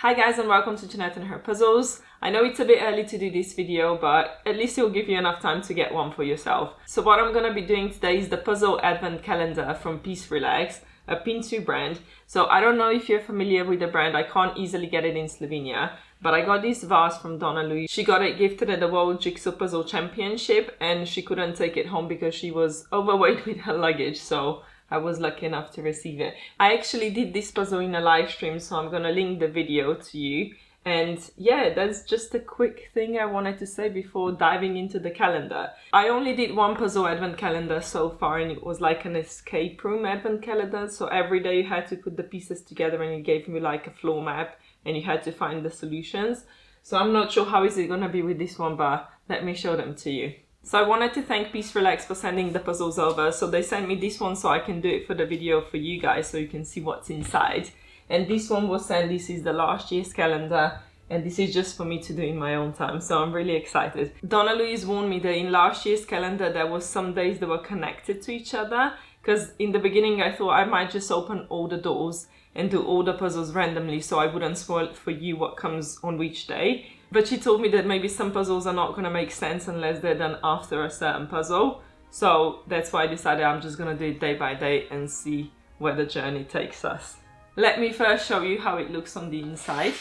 Hi guys and welcome to Janette and her puzzles. I know it's a bit early to do this video, but at least it will give you enough time to get one for yourself. So what I'm going to be doing today is the puzzle advent calendar from Peace Relax, a Pintu brand. So I don't know if you're familiar with the brand, I can't easily get it in Slovenia, but I got this vase from Donna Louise. She got it gifted at the World Jigsaw Puzzle Championship and she couldn't take it home because she was overweight with her luggage, so I was lucky enough to receive it. I actually did this puzzle in a live stream, so I'm gonna link the video to you. And yeah, that's just a quick thing I wanted to say before diving into the calendar. I only did one puzzle advent calendar so far, and it was like an escape room advent calendar. So every day you had to put the pieces together and it gave me like a floor map and you had to find the solutions. So I'm not sure how is it gonna be with this one, but let me show them to you. So I wanted to thank Peace Relax for sending the puzzles over. So they sent me this one so I can do it for the video for you guys so you can see what's inside. And this one was sent, this is the last year's calendar, and this is just for me to do in my own time. So I'm really excited. Donna Louise warned me that in last year's calendar there was some days that were connected to each other, because in the beginning I thought I might just open all the doors and do all the puzzles randomly so I wouldn't spoil it for you what comes on which day. But she told me that maybe some puzzles are not going to make sense unless they're done after a certain puzzle. So that's why I decided I'm just going to do it day by day and see where the journey takes us. Let me first show you how it looks on the inside.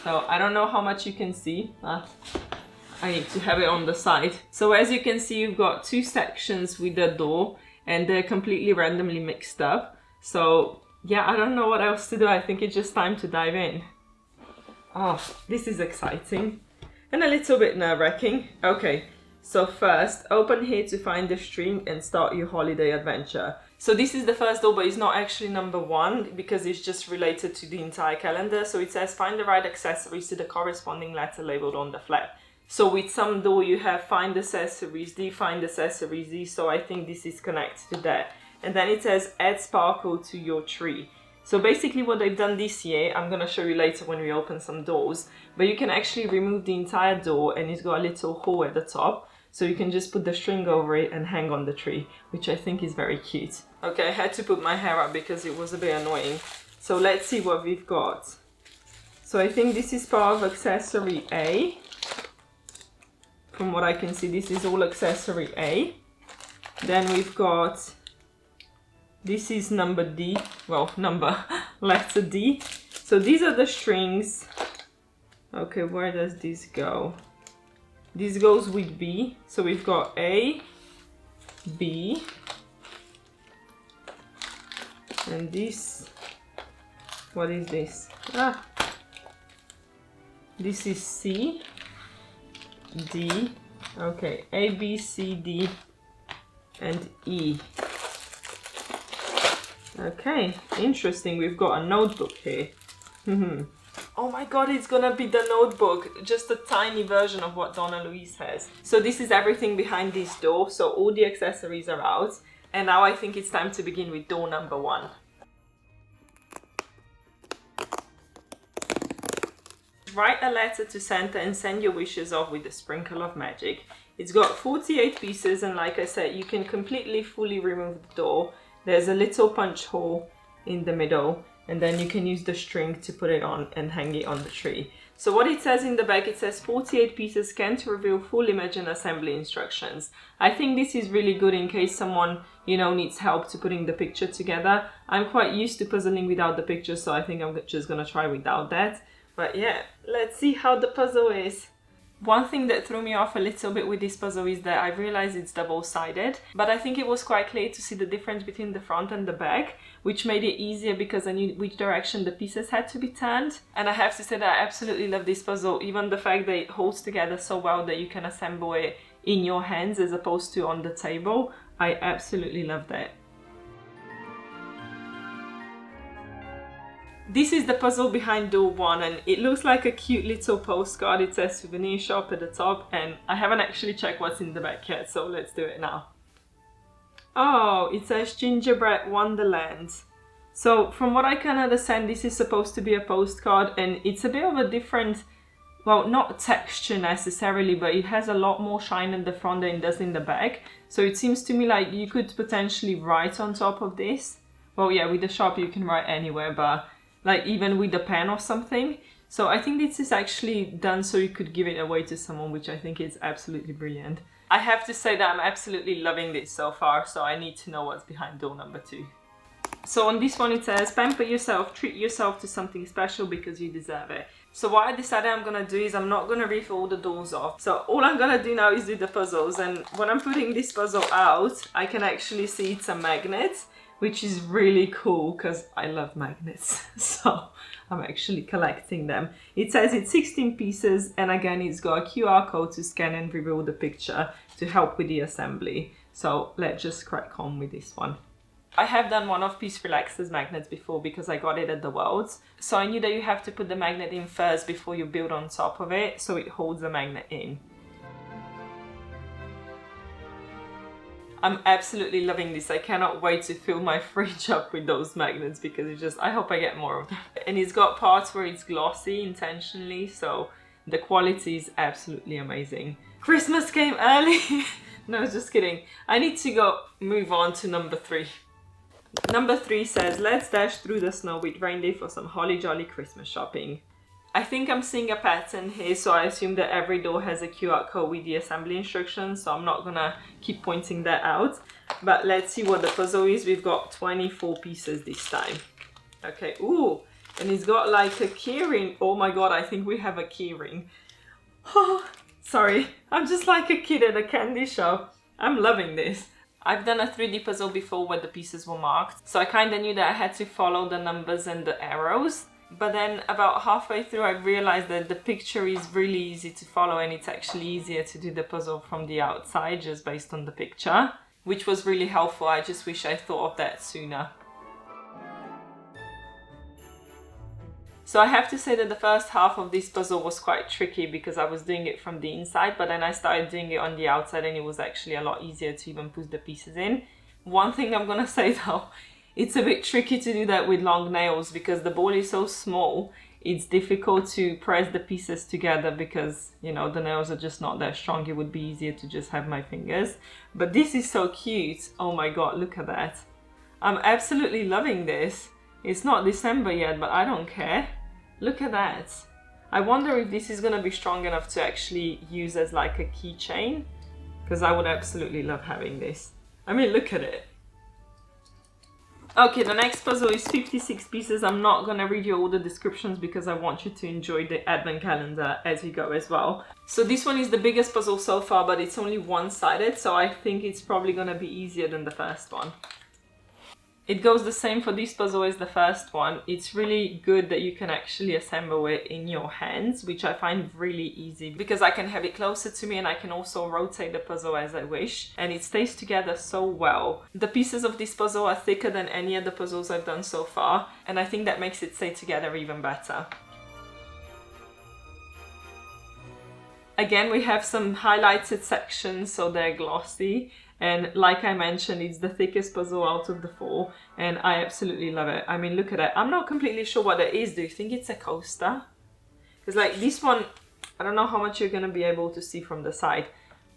So I don't know how much you can see. I need to have it on the side. So as you can see, you've got two sections with the door and they're completely randomly mixed up. So yeah, I don't know what else to do. I think it's just time to dive in. Oh, this is exciting and a little bit nerve-wracking. Okay, so first open here to find the string and start your holiday adventure. So this is the first door, but it's not actually number one because it's just related to the entire calendar. So it says find the right accessories to the corresponding letter labeled on the flap. So with some door you have find accessories D, find accessories D, so I think this is connected to that. And then it says add sparkle to your tree. So basically what they've done this year, I'm going to show you later when we open some doors, but you can actually remove the entire door and it's got a little hole at the top. So you can just put the string over it and hang on the tree, which I think is very cute. Okay, I had to put my hair up because it was a bit annoying. So let's see what we've got. So I think this is part of accessory A. From what I can see, this is all accessory A. Then we've got... this is number D, well, letter D. So these are the strings. Okay, where does this go? This goes with B. So we've got A, B, and this, what is this? This is C, D, okay, A, B, C, D, and E. Okay, interesting. We've got a notebook here. Oh my god, it's gonna be the notebook, just a tiny version of what Donna Louise has. So this is everything behind this door, so all the accessories are out. And now I think it's time to begin with door number one. Write a letter to Santa and send your wishes off with a sprinkle of magic. It's got 48 pieces and like I said, you can completely fully remove the door. There's a little punch hole in the middle and then you can use the string to put it on and hang it on the tree. So what it says in the back, it says 48 pieces scanned to reveal full image and assembly instructions. I think this is really good in case someone, you know, needs help to putting the picture together. I'm quite used to puzzling without the picture, so I think I'm just gonna try without that. But yeah, let's see how the puzzle is. One thing that threw me off a little bit with this puzzle is that I realized it's double-sided, but I think it was quite clear to see the difference between the front and the back, which made it easier because I knew which direction the pieces had to be turned. And I have to say that I absolutely love this puzzle, even the fact that it holds together so well that you can assemble it in your hands as opposed to on the table. I absolutely love that. This is the puzzle behind door one and it looks like a cute little postcard. It says souvenir shop at the top and I haven't actually checked what's in the back yet, so let's do it now. Oh, it says Gingerbread Wonderland. So from what I can understand, this is supposed to be a postcard and it's a bit of a different, well, not texture necessarily, but it has a lot more shine in the front than it does in the back. So it seems to me like you could potentially write on top of this. Well, yeah, with the shop you can write anywhere, but like even with a pen or something. So I think this is actually done so you could give it away to someone, which I think is absolutely brilliant. I have to say that I'm absolutely loving this so far, so I need to know what's behind door number 2. So on this one it says, pamper yourself, treat yourself to something special because you deserve it. So what I decided I'm gonna do is I'm not gonna rip all the doors off. So all I'm gonna do now is do the puzzles, and when I'm putting this puzzle out, I can actually see it's a magnet, which is really cool because I love magnets. So I'm actually collecting them. It says it's 16 pieces, and again it's got a QR code to scan and reveal the picture to help with the assembly. So let's just crack on with this one. I have done one of Peace Relax's magnets before because I got it at the Worlds. So I knew that you have to put the magnet in first before you build on top of it, so it holds the magnet in. I'm absolutely loving this. I cannot wait to fill my fridge up with those magnets because it's just, I hope I get more of them. And it's got parts where it's glossy intentionally, so the quality is absolutely amazing. Christmas came early. No, just kidding. I need to move on to number 3. Number 3 says, let's dash through the snow with reindeer for some holly jolly Christmas shopping. I think I'm seeing a pattern here, so I assume that every door has a QR code with the assembly instructions, so I'm not gonna keep pointing that out. But let's see what the puzzle is. We've got 24 pieces this time. Okay, ooh, and it's got like a keyring. Oh my god, I think we have a keyring. Oh, sorry, I'm just like a kid at a candy shop. I'm loving this. I've done a 3D puzzle before where the pieces were marked, so I kind of knew that I had to follow the numbers and the arrows. But then about halfway through I realized that the picture is really easy to follow, and it's actually easier to do the puzzle from the outside just based on the picture, which was really helpful. I just wish I thought of that sooner. So I have to say that the first half of this puzzle was quite tricky because I was doing it from the inside, but then I started doing it on the outside and it was actually a lot easier to even put the pieces in. One thing I'm gonna say though, it's a bit tricky to do that with long nails because the ball is so small. It's difficult to press the pieces together because, you know, the nails are just not that strong. It would be easier to just have my fingers. But this is so cute. Oh my god, look at that. I'm absolutely loving this. It's not December yet, but I don't care. Look at that. I wonder if this is gonna be strong enough to actually use as like a keychain, because I would absolutely love having this. I mean, look at it. Okay, the next puzzle is 56 pieces. I'm not gonna read you all the descriptions because I want you to enjoy the advent calendar as you go as well. So this one is the biggest puzzle so far, but it's only one-sided, so I think it's probably gonna be easier than the first one. It goes the same for this puzzle as the first one. It's really good that you can actually assemble it in your hands, which I find really easy because I can have it closer to me and I can also rotate the puzzle as I wish, and it stays together so well. The pieces of this puzzle are thicker than any of the puzzles I've done so far, and I think that makes it stay together even better. Again, we have some highlighted sections, so they're glossy. And like I mentioned, it's the thickest puzzle out of the 4, and I absolutely love it. I mean, look at it. I'm not completely sure what that is. Do you think it's a coaster? Because like this one, I don't know how much you're going to be able to see from the side,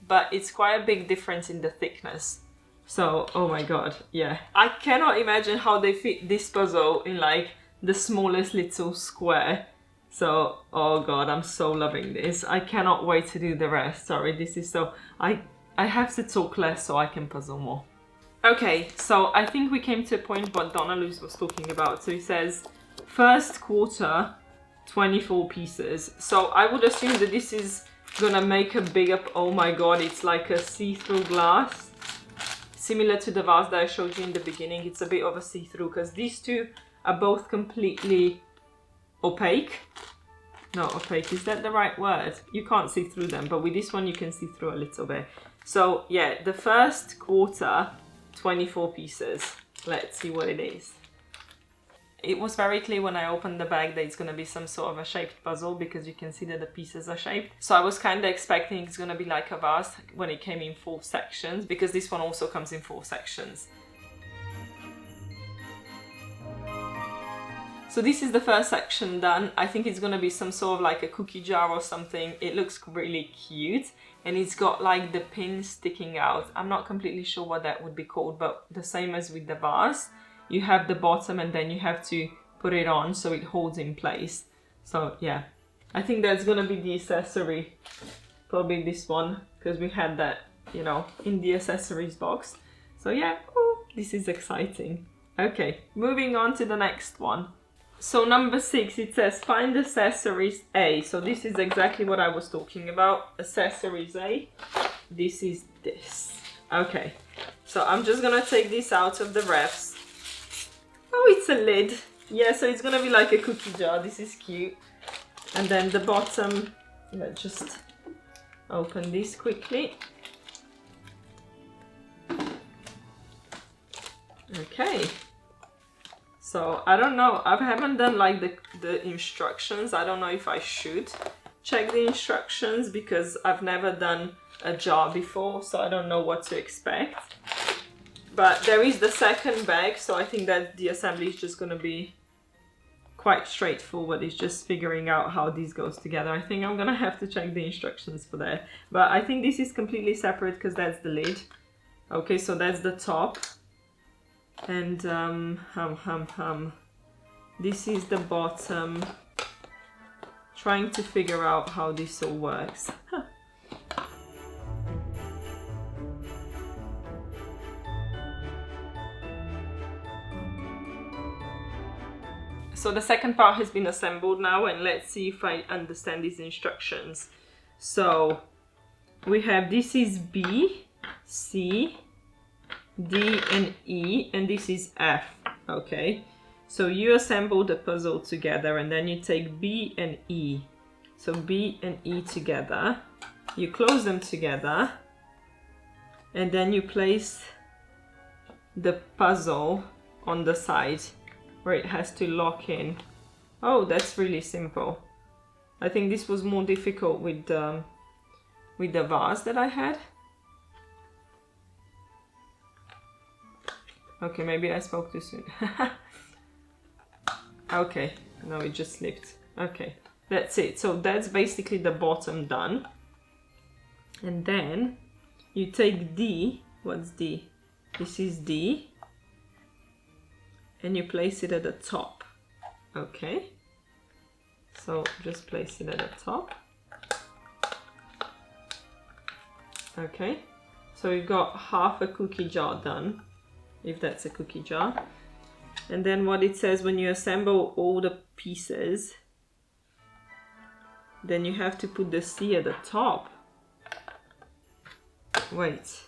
but it's quite a big difference in the thickness. So, oh my god, yeah. I cannot imagine how they fit this puzzle in like the smallest little square. So, oh god, I'm so loving this. I cannot wait to do the rest. Sorry, this is so... I have to talk less so I can puzzle more. Okay, so I think we came to a point what Donna Luz was talking about. So he says, first quarter, 24 pieces. So I would assume that this is gonna make a bigger... Oh my god, it's like a see-through glass. Similar to the vase that I showed you in the beginning. It's a bit of a see-through because these two are both completely opaque. No, opaque, is that the right word? You can't see through them, but with this one you can see through a little bit. So yeah, the first quarter, 24 pieces. Let's see what it is. It was very clear when I opened the bag that it's going to be some sort of a shaped puzzle because you can see that the pieces are shaped. So I was kind of expecting it's going to be like a vase when it came in 4 sections, because this one also comes in 4 sections. So this is the first section done. I think it's going to be some sort of like a cookie jar or something. It looks really cute and it's got like the pins sticking out. I'm not completely sure what that would be called, but the same as with the vase. You have the bottom and then you have to put it on so it holds in place. So yeah, I think that's gonna be the accessory, probably this one, because we had that, you know, in the accessories box. So yeah, ooh, this is exciting. Okay, moving on to the next one. So number 6, it says find accessories A. So this is exactly what I was talking about, accessories A. This is this. Okay, so I'm just gonna take this out of the wraps. Oh, it's a lid. Yeah, so it's gonna be like a cookie jar. This is cute. And then the bottom, let's just open this quickly. Okay. So I don't know, I haven't done like the instructions. I don't know if I should check the instructions because I've never done a jar before, so I don't know what to expect. But there is the second bag, so I think that the assembly is just going to be quite straightforward. It's just figuring out how this goes together. I think I'm going to have to check the instructions for that. But I think this is completely separate because that's the lid. Okay, so that's the top. And this is the bottom. Trying to figure out how this all works. So the second part has been assembled now, and let's see if I understand these instructions. So we have, this is B, C, D and E, and this is F. Okay, so you assemble the puzzle together and then you take B and E. So B and E together, you close them together, and then you place the puzzle on the side where it has to lock in. Oh, that's really simple. I think this was more difficult with the vase that I had. Okay, maybe I spoke too soon. Okay, no, it just slipped. Okay, that's it. So that's basically the bottom done. And then you take D. What's D? This is D. And you place it at the top. Okay. So just place it at the top. Okay. So we've got half a cookie jar done, if that's a cookie jar. And then what it says, when you assemble all the pieces, then you have to put the C at the top. Wait.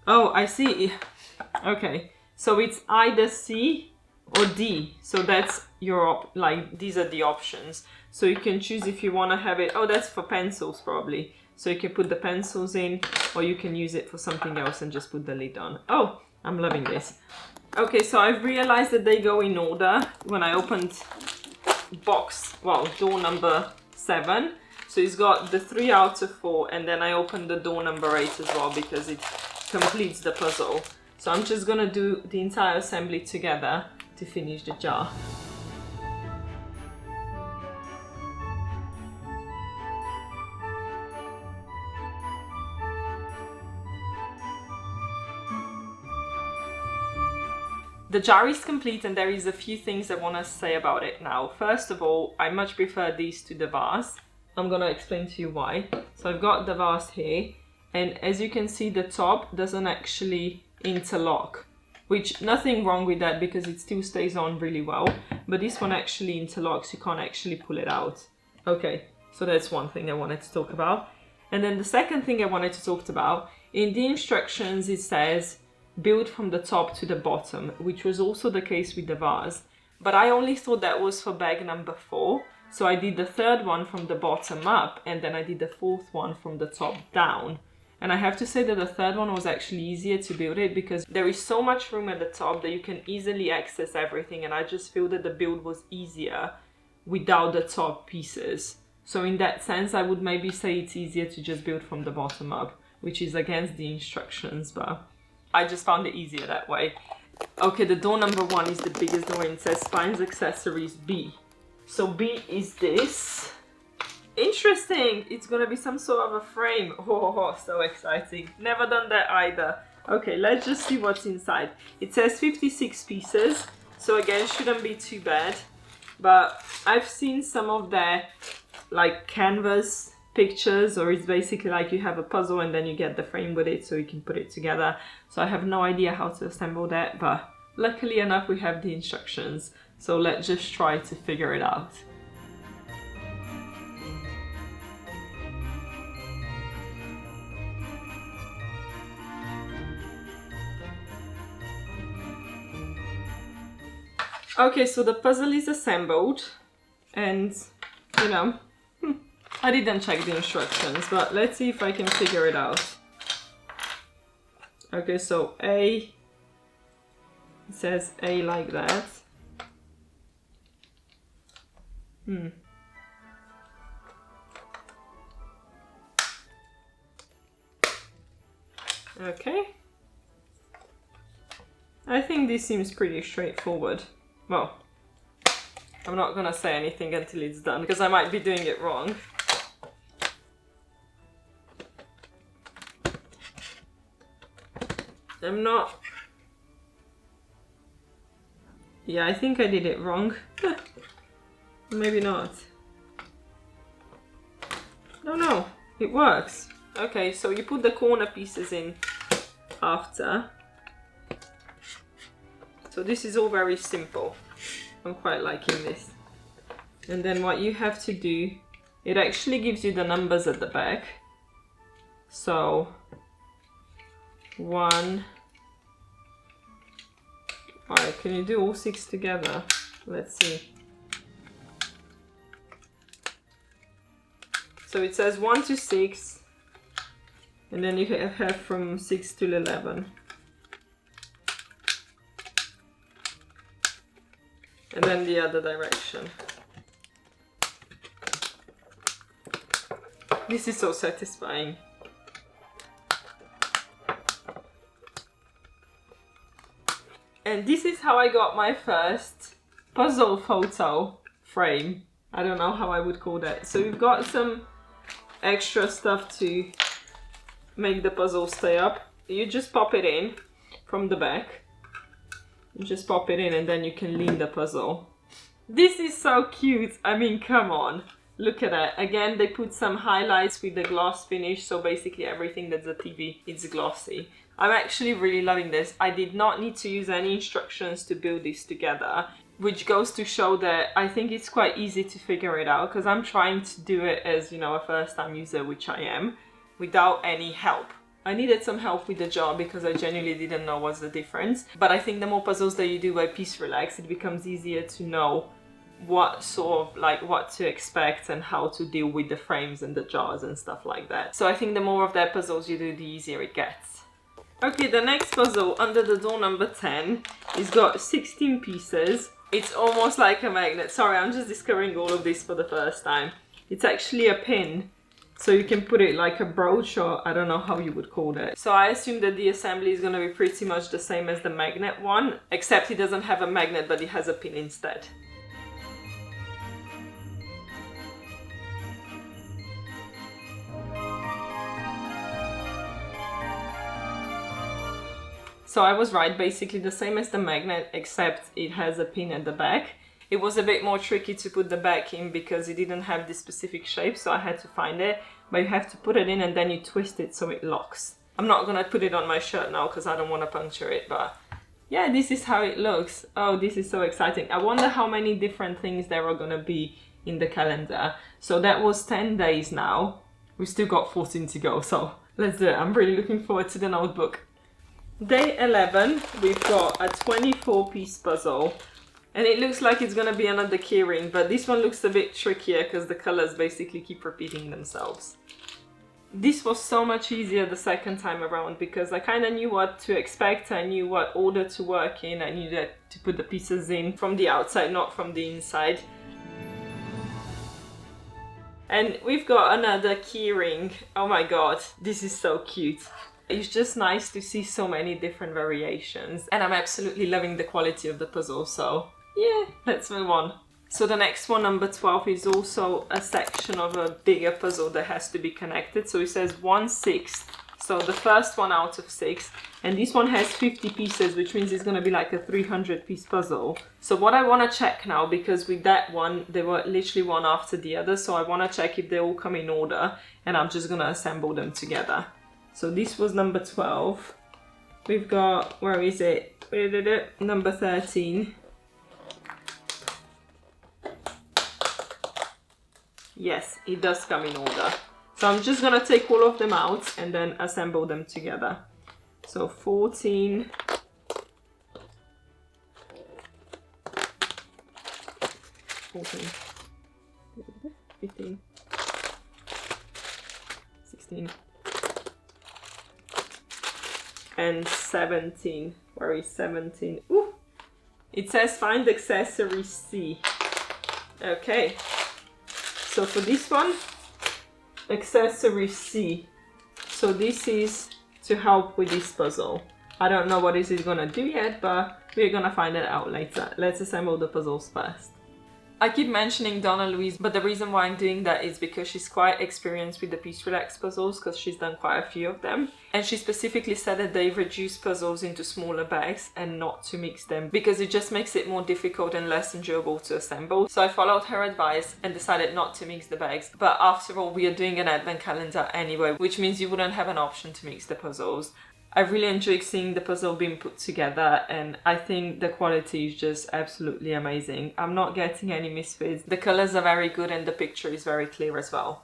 Oh, I see. Okay. So it's either C or D. So that's your, like, these are the options. So you can choose if you want to have it. Oh, that's for pencils probably. So you can put the pencils in, or you can use it for something else and just put the lid on. Oh, I'm loving this. Okay, so I've realized that they go in order when I opened door number 7. So it's got the 3 out of 4, and then I opened the door number 8 as well because it completes the puzzle. So I'm just gonna do the entire assembly together to finish the jar. The jar is complete, and there is a few things I want to say about it now. First of all, I much prefer these to the vase. I'm gonna explain to you why. So I've got the vase here, and as you can see, the top doesn't actually interlock, which nothing wrong with that because it still stays on really well, but this one actually interlocks. You can't actually pull it out. Okay, so that's one thing I wanted to talk about. And then the second thing I wanted to talk about, in the instructions it says build from the top to the bottom, which was also the case with the vase, but I only thought that was for bag number 4. So I did the 3rd one from the bottom up, and then I did the 4th one from the top down. And I have to say that the 3rd one was actually easier to build it because there is so much room at the top that you can easily access everything, and I just feel that the build was easier without the top pieces. So in that sense, I would maybe say it's easier to just build from the bottom up, which is against the instructions, but I just found it easier that way. Okay, the door number 1 is the biggest door, and it says Finds Accessories B. So B is this. Interesting! It's gonna be some sort of a frame. Oh, so exciting. Never done that either. Okay, let's just see what's inside. It says 56 pieces. So again, shouldn't be too bad. But I've seen some of their like canvas pictures, or it's basically like you have a puzzle and then you get the frame with it so you can put it together. So I have no idea how to assemble that, but luckily enough we have the instructions. So let's just try to figure it out. Okay, so the puzzle is assembled, and you know, I didn't check the instructions, but let's see if I can figure it out. Okay, so A, it says A like that. Okay. I think this seems pretty straightforward. Well, I'm not gonna say anything until it's done, because I might be doing it wrong. I'm not... Yeah, I think I did it wrong. Maybe not. No, it works. Okay, so you put the corner pieces in after. So this is all very simple. I'm quite liking this. And then what you have to do, it actually gives you the numbers at the back. So 1. Alright, can you do all 6 together? Let's see. So it says 1 to 6, and then you have from 6 to 11. And then the other direction. This is so satisfying. And this is how I got my first puzzle photo frame. I don't know how I would call that. So we've got some extra stuff to make the puzzle stay up. You just pop it in from the back. You just pop it in and then you can lean the puzzle. This is so cute. I mean, come on. Look at that. Again, they put some highlights with the gloss finish. So basically everything that's a TV is glossy. I'm actually really loving this. I did not need to use any instructions to build this together, which goes to show that I think it's quite easy to figure it out, because I'm trying to do it as, you know, a first-time user, which I am, without any help. I needed some help with the jar because I genuinely didn't know what's the difference. But I think the more puzzles that you do by Piece Relax, it becomes easier to know what sort of, like, what to expect and how to deal with the frames and the jars and stuff like that. So I think the more of their puzzles you do, the easier it gets. Okay, the next puzzle, Under the Door number 10, is got 16 pieces. It's almost like a magnet. Sorry, I'm just discovering all of this for the first time. It's actually a pin. So you can put it like a brooch, or I don't know how you would call that. So I assume that the assembly is going to be pretty much the same as the magnet one, except it doesn't have a magnet, but it has a pin instead. So I was right, basically the same as the magnet, except it has a pin at the back. It was a bit more tricky to put the back in because it didn't have this specific shape, so I had to find it. But you have to put it in and then you twist it so it locks. I'm not gonna put it on my shirt now because I don't want to puncture it, but yeah, this is how it looks. Oh, this is so exciting. I wonder how many different things there are gonna be in the calendar. So that was 10 days now. We've still got 14 to go, so let's do it. I'm really looking forward to the notebook. Day 11, we've got a 24-piece puzzle. And it looks like it's gonna be another keyring, but this one looks a bit trickier because the colors basically keep repeating themselves. This was so much easier the second time around because I kind of knew what to expect. I knew what order to work in. I knew that to put the pieces in from the outside, not from the inside. And we've got another keyring. Oh my god, this is so cute. It's just nice to see so many different variations, and I'm absolutely loving the quality of the puzzle, so yeah, let's move on. So the next one, number 12, is also a section of a bigger puzzle that has to be connected. So it says 1/6 So the first one out of 6, and this one has 50 pieces, which means it's going to be like a 300 piece puzzle. So what I want to check now, because with that one, they were literally one after the other, so I want to check if they all come in order, and I'm just going to assemble them together. So this was number 12. We've got, where is it? Number 13. Yes, it does come in order. So I'm just gonna take all of them out and then assemble them together. So 14, 15, 16, and 17. Where is 17? Ooh! It says find accessory C. Okay. So for this one, accessory C. So this is to help with this puzzle. I don't know what this is gonna do yet, but we're gonna find it out later. Let's assemble the puzzles first. I keep mentioning Donna Louise, but the reason why I'm doing that is because she's quite experienced with the Peace Relax puzzles, because she's done quite a few of them. And she specifically said that they reduce puzzles into smaller bags and not to mix them, because it just makes it more difficult and less enjoyable to assemble. So I followed her advice and decided not to mix the bags. But after all, we are doing an advent calendar anyway, which means you wouldn't have an option to mix the puzzles. I really enjoyed seeing the puzzle being put together, and I think the quality is just absolutely amazing. I'm not getting any misfits. The colors are very good and the picture is very clear as well.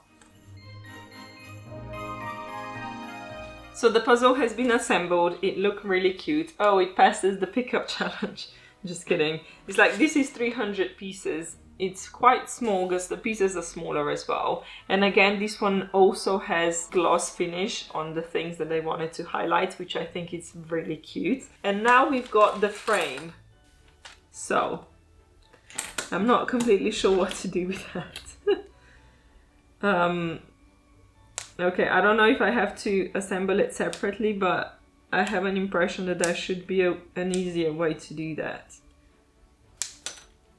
So the puzzle has been assembled. It looked really cute. Oh, it passes the pickup challenge. Just kidding. It's like, this is 300 pieces. It's quite small because the pieces are smaller as well. And again, this one also has gloss finish on the things that they wanted to highlight, which I think is really cute. And now we've got the frame. So, I'm not completely sure what to do with that. Okay, I don't know if I have to assemble it separately, but I have an impression that there should be an easier way to do that.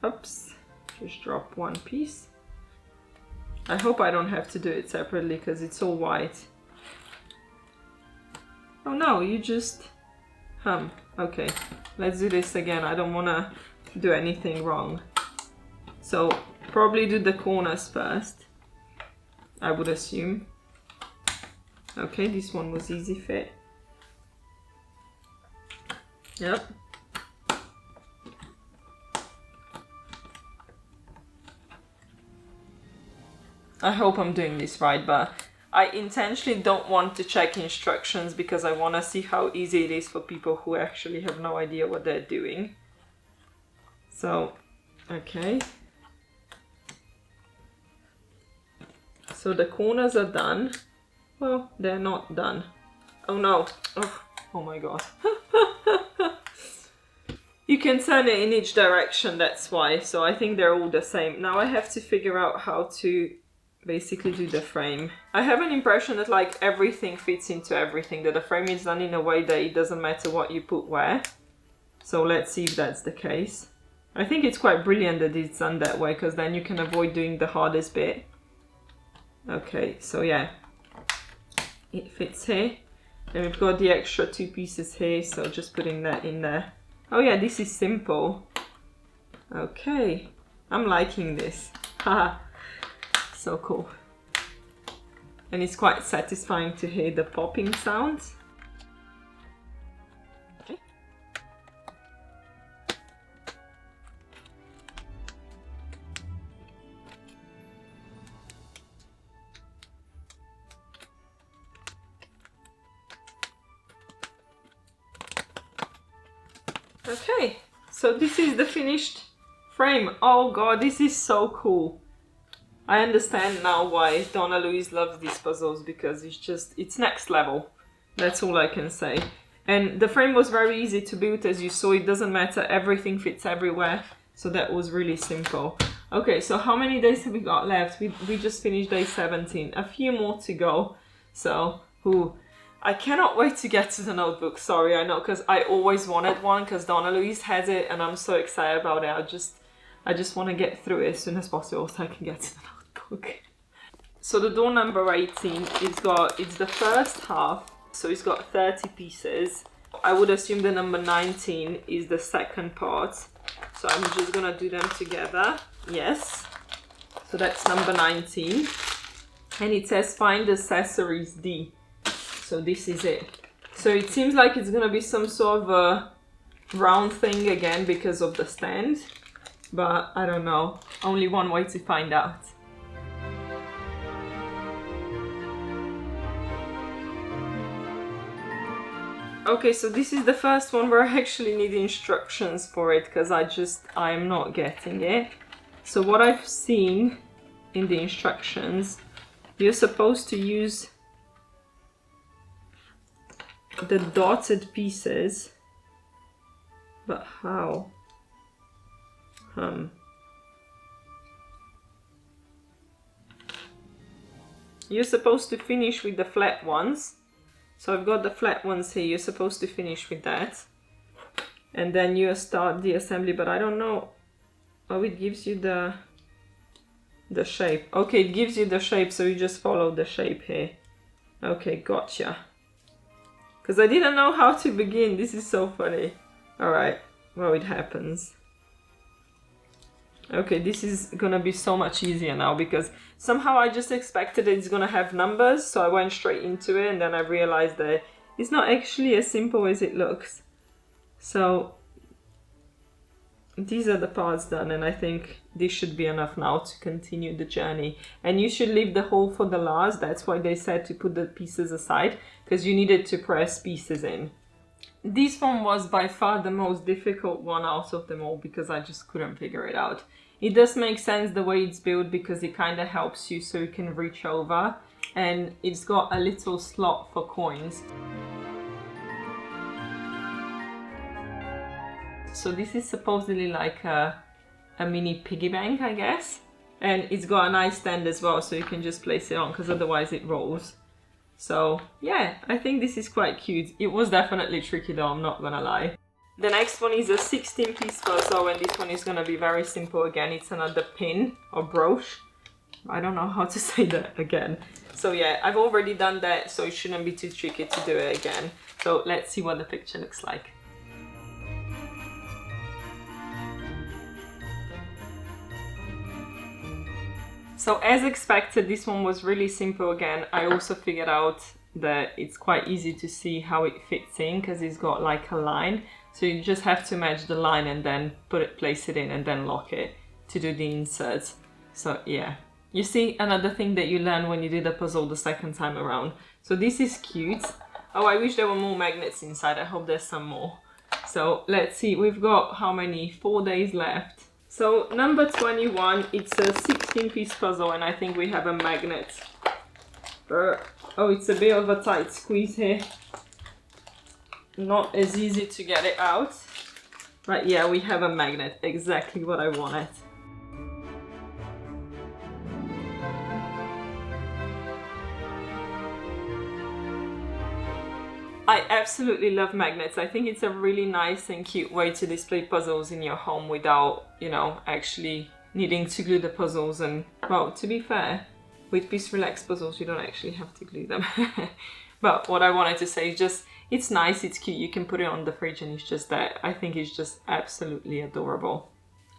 Oops. Just drop one piece. I hope I don't have to do it separately because it's all white. Oh no, you just okay, let's do this again. I don't want to do anything wrong. So probably do the corners first, I would assume. Okay, this one was easy fit. Yep. I hope I'm doing this right, but I intentionally don't want to check instructions because I want to see how easy it is for people who actually have no idea what they're doing. So, okay. So the corners are done. Well, they're not done. Oh no. Oh my god. You can turn it in each direction, that's why. So I think they're all the same. Now I have to figure out how to basically do the frame. I have an impression that like everything fits into everything, that the frame is done in a way that it doesn't matter what you put where. So let's see if that's the case. I think it's quite brilliant that it's done that way, because then you can avoid doing the hardest bit. Okay, so yeah, it fits here. And we've got the extra 2 pieces here, so just putting that in there. Oh yeah, this is simple. Okay, I'm liking this. Haha. So cool. And it's quite satisfying to hear the popping sounds. Okay. Okay, so this is the finished frame. Oh god, this is so cool. I understand now why Donna Louise loves these puzzles, because it's next level. That's all I can say. And the frame was very easy to build, as you saw. It doesn't matter, everything fits everywhere. So that was really simple. Okay, so how many days have we got left? We just finished day 17. A few more to go. So, I cannot wait to get to the notebook. Sorry, I know, because I always wanted one, because Donna Louise has it, and I'm so excited about it. I just want to get through it as soon as possible so I can get to the notebook. So the door number 18 it's the first half So it's got 30 pieces. I would assume the number 19 is the second part. So I'm just gonna do them together. Yes. So that's number 19. And it says find accessories D. So this is it. So it seems like it's gonna be some sort of a round thing again because of the stand. But I don't know. Only one way to find out. Okay, so this is the first one where I actually need instructions for it because I am not getting it. So what I've seen in the instructions, you're supposed to use the dotted pieces, but how? You're supposed to finish with the flat ones. So I've got the flat ones here, you're supposed to finish with that. And then you start the assembly, but I don't know. Oh, it gives you the shape. Okay, it gives you the shape, so you just follow the shape here. Okay, gotcha. Because I didn't know how to begin, this is so funny. Alright, well, it happens. Okay, this is gonna be so much easier now because somehow I just expected it's gonna have numbers, so I went straight into it and then I realized that it's not actually as simple as it looks. So these are the parts done, and I think this should be enough now to continue the journey. And you should leave the hole for the last. That's why they said to put the pieces aside, because you needed to press pieces in. This one was by far the most difficult one out of them all because I just couldn't figure it out. It does make sense the way it's built because it kind of helps you so you can reach over, and it's got a little slot for coins. So this is supposedly like a mini piggy bank, I guess. And it's got a nice stand as well, so you can just place it on because otherwise it rolls. So yeah, I think this is quite cute. It was definitely tricky though, I'm not gonna lie. The next one is a 16-piece puzzle, and this one is gonna be very simple again. It's another pin or brooch. I don't know how to say that again. So yeah, I've already done that, so it shouldn't be too tricky to do it again. So let's see what the picture looks like. So as expected, this one was really simple again. I also figured out that it's quite easy to see how it fits in because it's got like a line. So you just have to match the line and then place it in and then lock it to do the inserts. So yeah, you see another thing that you learn when you do the puzzle the second time around. So this is cute. Oh, I wish there were more magnets inside. I hope there's some more. So let's see, we've got how many? 4 days left. So number 21, it's a 16-piece puzzle, and I think we have a magnet. Oh, it's a bit of a tight squeeze here. Not as easy to get it out. But yeah, we have a magnet, exactly what I wanted. I absolutely love magnets. I think it's a really nice and cute way to display puzzles in your home without, you know, actually needing to glue the puzzles. And, well, to be fair, with Piece Relax puzzles, you don't actually have to glue them. But what I wanted to say is just, it's nice, it's cute, you can put it on the fridge and it's just that. I think it's just absolutely adorable.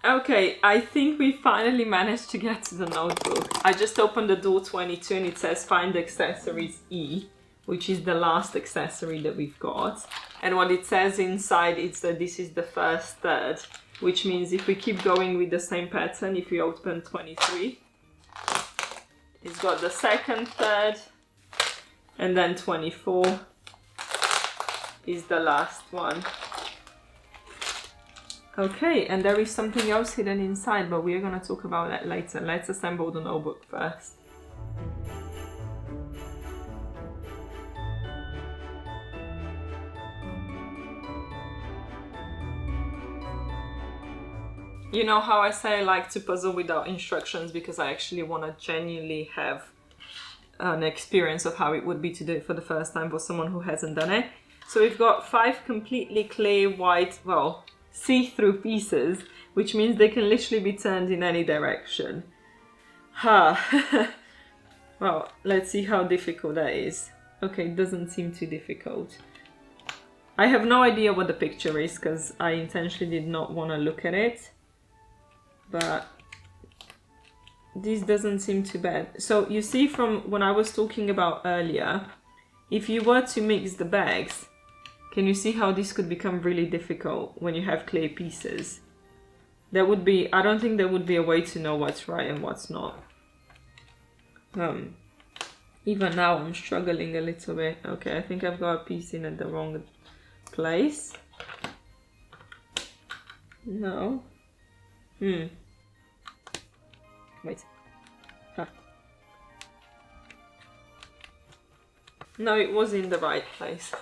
Okay, I think we finally managed to get to the notebook. I just opened the door 22 and it says find accessories E, which is the last accessory that we've got. And what it says inside is that this is the first third, which means if we keep going with the same pattern, if we open 23, it's got the second third, and then 24 is the last one. Okay, and there is something else hidden inside, but we are going to talk about that later. Let's assemble the notebook first. You know how I say I like to puzzle without instructions because I actually want to genuinely have an experience of how it would be to do it for the first time for someone who hasn't done it. So we've got 5 completely clear white, well, see-through pieces, which means they can literally be turned in any direction. Ha! Well, let's see how difficult that is. Okay, it doesn't seem too difficult. I have no idea what the picture is because I intentionally did not want to look at it. But this doesn't seem too bad. So you see from when I was talking about earlier, if you were to mix the bags, can you see how this could become really difficult when you have clay pieces? There would be, I don't think there would be a way to know what's right and what's not. Even now I'm struggling a little bit. Okay, I think I've got a piece in at the wrong place. No. Wait. Huh. No, it was in the right place.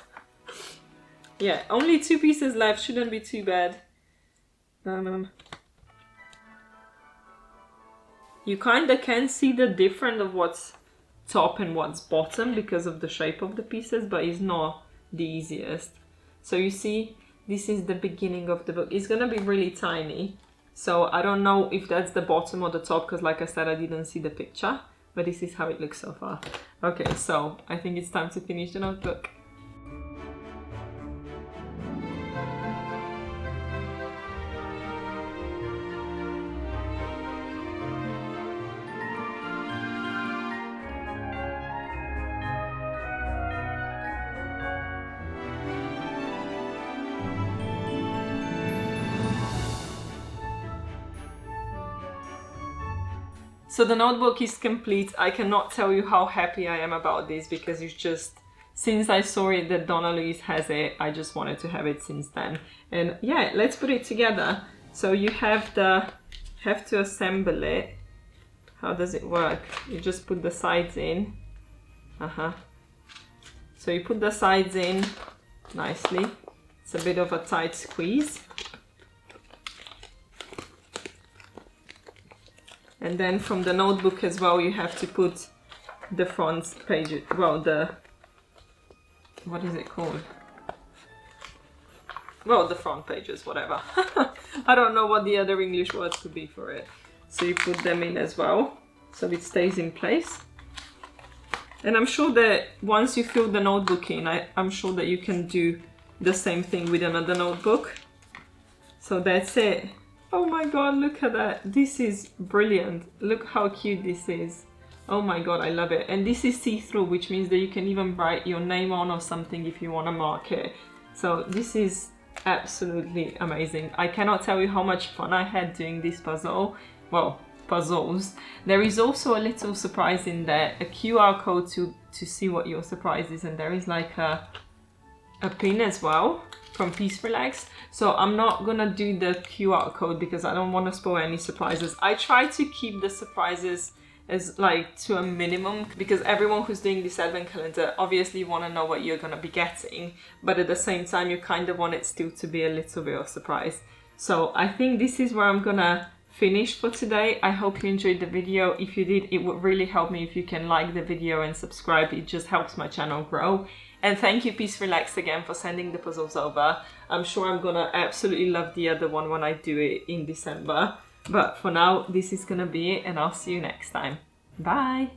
Yeah, only 2 pieces left. Shouldn't be too bad. You kinda can see the difference of what's top and what's bottom because of the shape of the pieces, but it's not the easiest. So you see, this is the beginning of the book. It's gonna be really tiny, so I don't know if that's the bottom or the top because like I said, I didn't see the picture, but this is how it looks so far. Okay, so I think it's time to finish the notebook. So the notebook is complete. I cannot tell you how happy I am about this because it's just, since I saw it that Donna Louise has it, I just wanted to have it since then. And yeah, let's put it together. So you have to assemble it. How does it work? You just put the sides in. So you put the sides in nicely. It's a bit of a tight squeeze. And then from the notebook as well, you have to put the front page, well, what is it called? Well, the front pages, whatever. I don't know what the other English word could be for it. So you put them in as well, so it stays in place. And I'm sure that once you fill the notebook in, I'm sure that you can do the same thing with another notebook. So that's it. Oh my god, look at that. This is brilliant. Look how cute this is. Oh my god, I love it. And this is see-through, which means that you can even write your name on or something if you want to mark it. So this is absolutely amazing. I cannot tell you how much fun I had doing this puzzle. Well, puzzles. There is also a little surprise in there, a QR code to see what your surprise is, and there is like a pin as well from Peace Relax. So I'm not gonna do the QR code because I don't want to spoil any surprises. I try to keep the surprises as like to a minimum because everyone who's doing this advent calendar obviously want to know what you're gonna be getting, but at the same time you kind of want it still to be a little bit of surprise. So I think this is where I'm gonna finish for today. I hope you enjoyed the video. If you did, it would really help me if you can like the video and subscribe. It just helps my channel grow. And thank you Peace Relax again for sending the puzzles over. I'm sure I'm gonna absolutely love the other one when I do it in December. But for now, this is gonna be it, and I'll see you next time. Bye!